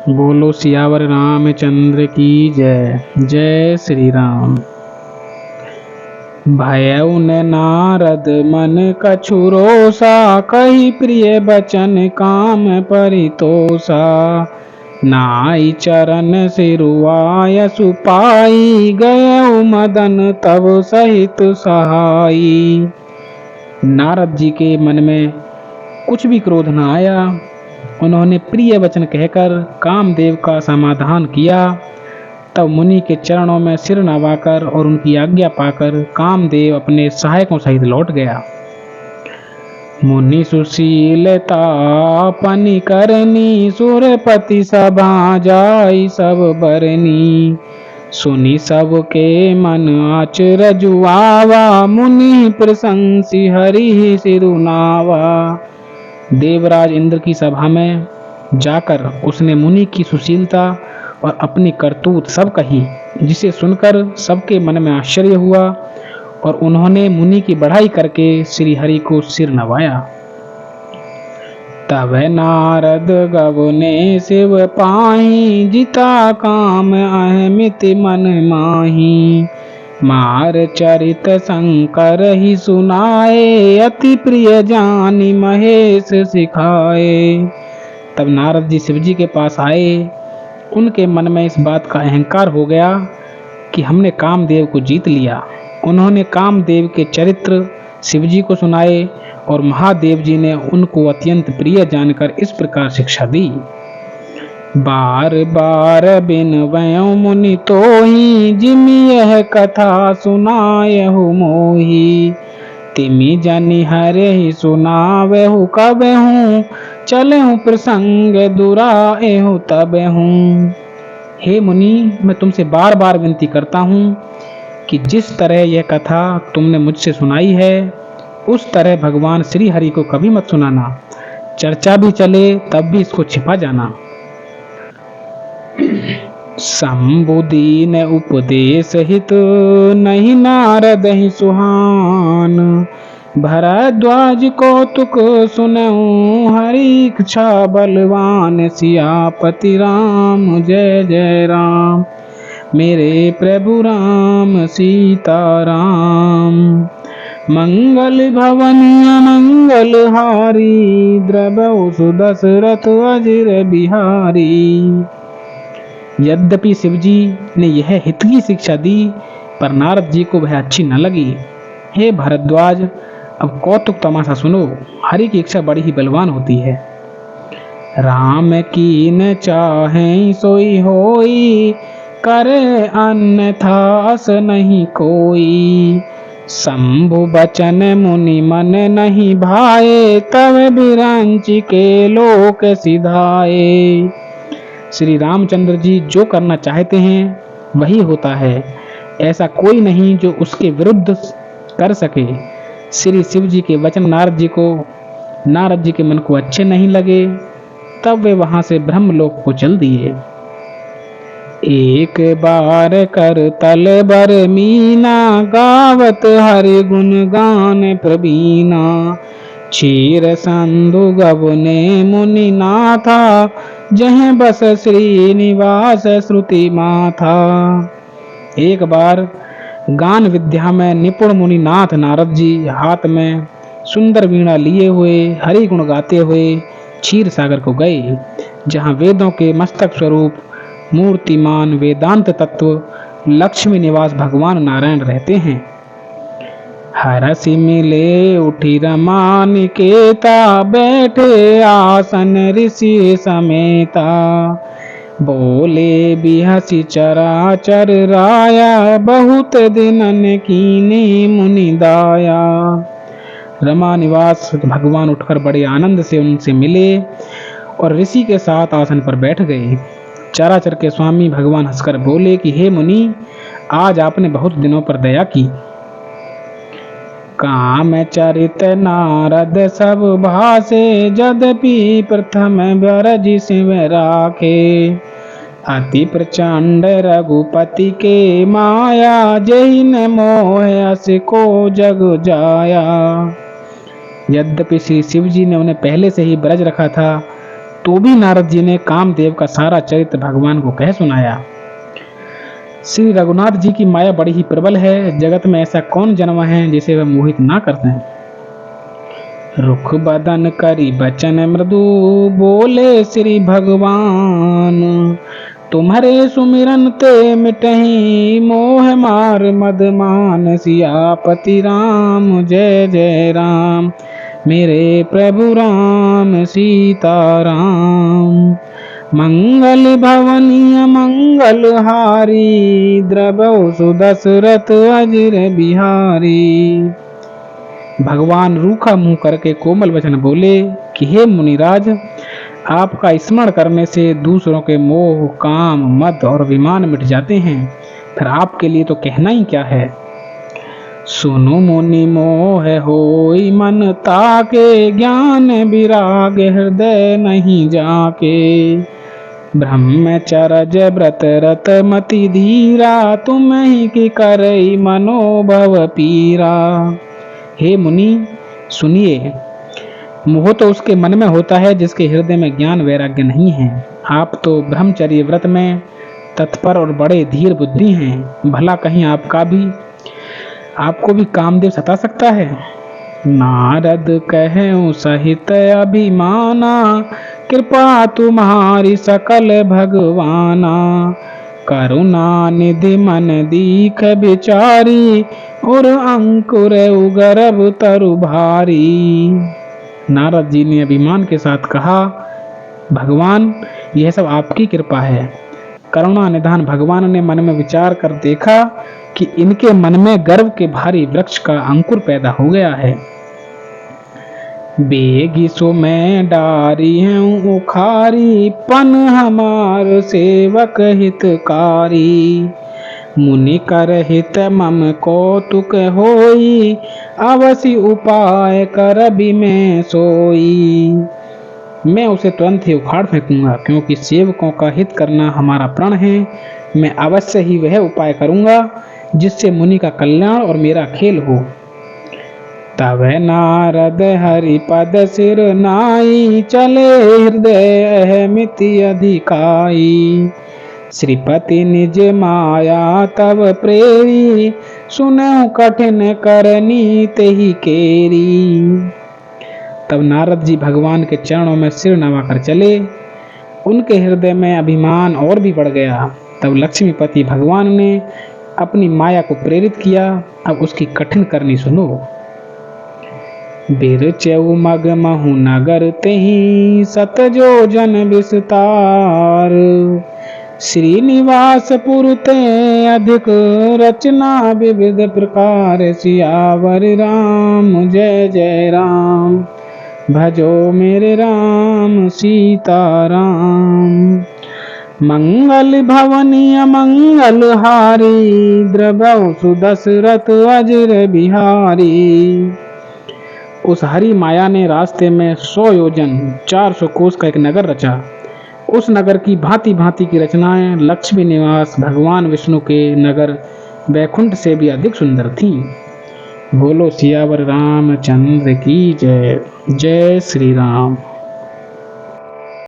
बोलो सियावर रामचंद्र की जय। जय श्री राम। भयउ न नारद मन कछु रोषा, कही प्रिय बचन काम परितोषा। नाई चरण सिरुआय सुपाई, गयउ मदन तब सहित सहाई। नारद जी के मन में कुछ भी क्रोध न आया। उन्होंने प्रिय वचन कहकर कामदेव का समाधान किया। तब मुनि के चरणों में सिर नवाकर और उनकी आज्ञा पाकर कामदेव अपने सहायकों सहित लौट गया। मुनि सुशीलता पनि करनी, सुरपति सभा जाई सब बरनी। सुनी सबके मन आचरजु आवा, मुनि प्रशंसी हरि सिरुनावा। देवराज इंद्र की सभा में जाकर उसने मुनि की सुशीलता और अपनी करतूत सब कही, जिसे सुनकर सबके मन में आश्चर्य हुआ और उन्होंने मुनि की बढ़ाई करके श्री हरि को सिर नवाया। तब नारद गवने शिव पाही, जिता काम अहमित मन माही। मार चरित शंकर ही सुनाए, अति प्रिय जानी महेश सिखाए। तब नारद जी शिव जी के पास आए। उनके मन में इस बात का अहंकार हो गया कि हमने कामदेव को जीत लिया। उन्होंने कामदेव के चरित्र शिव जी को सुनाए और महादेव जी ने उनको अत्यंत प्रिय जानकर इस प्रकार शिक्षा दी। बार बार बिनवयं मुनि तोहि, जिमि यह कथा सुनायहु मोहि। तिमि जनि हरहि सुनावहु कबहु, चलहु प्रसंग दुराएहु तबहु। हे मुनि, मैं तुमसे बार बार विनती करता हूँ कि जिस तरह यह कथा तुमने मुझसे सुनाई है, उस तरह भगवान श्री हरि को कभी मत सुनाना। चर्चा भी चले तब भी इसको छिपा जाना। शंभुदीन उपदेश हित, नहीं नारद ही सुहान। भरद्वाज कौतुक सुनऊं, हरि इच्छा बलवान। सियापति राम जय जय राम, मेरे प्रभु राम सीताराम। मंगल भवनिया मंगल हारी, द्रवहु सुदशरथ अजिर बिहारी। यद्यपि शिवजी ने यह हित की शिक्षा दी, पर नारद जी को वह अच्छी न लगी। हे भरद्वाज, अब कौतुक तमाशा सुनो। हरि की इच्छा बड़ी ही बलवान होती है। राम की न चाहे सोई होई, करे अन्यथा अस नहीं कोई। शंभु बचन मुनि मन नहीं भाए, तब बिरंची के लोक सिधाए। श्री रामचंद्र जी जो करना चाहते हैं वही होता है। ऐसा कोई नहीं जो उसके विरुद्ध कर सके। श्री शिव जी के वचन नारद जी के मन को अच्छे नहीं लगे। तब वे वहां से ब्रह्मलोक को चल दिए। एक बार कर तल बर मीना, गावत हरि गुण गान प्रवीणा। क्षीर संधु गवने मुनि नाथा, जह बस श्रीनिवास श्रुति माथा। एक बार गान विद्या में निपुण मुनि नाथ नारद जी हाथ में सुंदर वीणा लिए हुए हरि गुण गाते हुए क्षीर सागर को गए, जहाँ वेदों के मस्तक स्वरूप मूर्तिमान वेदांत तत्व लक्ष्मी निवास भगवान नारायण रहते हैं। हरसि मिले उठी रमा निकेता, बैठे आसन ऋषि समेता। बोले बिहसी चराचर राया, बहुत दिनन कीनी मुनि दाया। रमा निवास भगवान उठकर बड़े आनंद से उनसे मिले और ऋषि के साथ आसन पर बैठ गए। चराचर के स्वामी भगवान हंसकर बोले कि हे मुनि, आज आपने बहुत दिनों पर दया की। काम चरित नारद सब भासे, यद्यपि प्रथम ब्रज शिव राखे। अति प्रचंड रघुपति के माया, जहि न मोह अस को जग जाया। यद्यपि श्री शिव जी ने उन्हें पहले से ही ब्रज रखा था, तो भी नारद जी ने कामदेव का सारा चरित्र भगवान को कह सुनाया। श्री रघुनाथ जी की माया बड़ी ही प्रबल है। जगत में ऐसा कौन जन्मा है जिसे वह मोहित ना करते हैं। रुख बदन करी बचन मृदु, बोले श्री भगवान, तुम्हारे सुमिरन ते मिटहि मोह मार मद मान। सियापति राम जय जय राम, मेरे प्रभु राम सीताराम। मंगल भवनीय मंगल हारी, द्रवौ सुदशरथ अजिर बिहारी। भगवान रूखा मुंह करके कोमल वचन बोले कि हे मुनिराज, आपका स्मरण करने से दूसरों के मोह, काम, मद और अभिमान मिट जाते हैं, फिर आपके लिए तो कहना ही क्या है। सुनो मुनि मोह होई मन ताके, ज्ञान विराग हृदय नहीं जाके। ब्रह्मचर्य व्रत रत मति धीरा, तुम ही की करई मनोभव पीरा। हे मुनि सुनिए, मोह तो उसके मन में होता है जिसके हृदय में ज्ञान वैराग्य नहीं है। आप तो ब्रह्मचर्य व्रत में तत्पर और बड़े धीर बुद्धि हैं, भला कहीं आपको भी कामदेव सता सकता है। नारद कहऊं सहित अभिमाना, कृपा तुम्हारी सकल भगवाना। करुणा निधि मन दीख बिचारी, और अंकुर उगरब तरु भारी। नारद जी ने अभिमान के साथ कहा, भगवान यह सब आपकी कृपा है। करुणा निधान भगवान ने मन में विचार कर देखा कि इनके मन में गर्व के भारी वृक्ष का अंकुर पैदा हो गया है। बेगी सो मैं डारी हूँ उखारी, पन हमार सेवक हितकारी। मुनि कर हित मम कौतुक होई, अवसि उपाय कर भी मैं सोई। मैं उसे तुरंत ही उखाड़ फेंकूंगा, क्योंकि सेवकों का हित करना हमारा प्रण है। मैं अवश्य ही वह उपाय करूंगा जिससे मुनि का कल्याण और मेरा खेल हो। तब नारद हरि पद सिर नाई, चले हृदय अहमिति अधिकाई। श्रीपति निज माया तब प्रेरी, सुनहु कठिन करनी तेहि केरी। तब नारद जी भगवान के चरणों में सिर नवाकर चले। उनके हृदय में अभिमान और भी बढ़ गया। तब लक्ष्मीपति भगवान ने अपनी माया को प्रेरित किया। अब उसकी कठिन करनी सुनो। बिरचऊ मग महु नगर तेहि, सतजो जन विस्तार। श्रीनिवास पुर ते अधिक रचना, विविध प्रकार। सियावर राम जय जय राम, भजो मेरे राम सीताराम। मंगल भवनीय मंगल हारी, द्रवौ सुदशरथ अजिर बिहारी। उस हरि माया ने रास्ते में 100 योजन 400 कोस का एक नगर रचा। उस नगर की भांति भांति की रचनाएं लक्ष्मी निवास भगवान विष्णु के नगर वैकुंठ से भी अधिक सुंदर थीं। बोलो सियावर रामचंद्र की जय। जय श्री राम।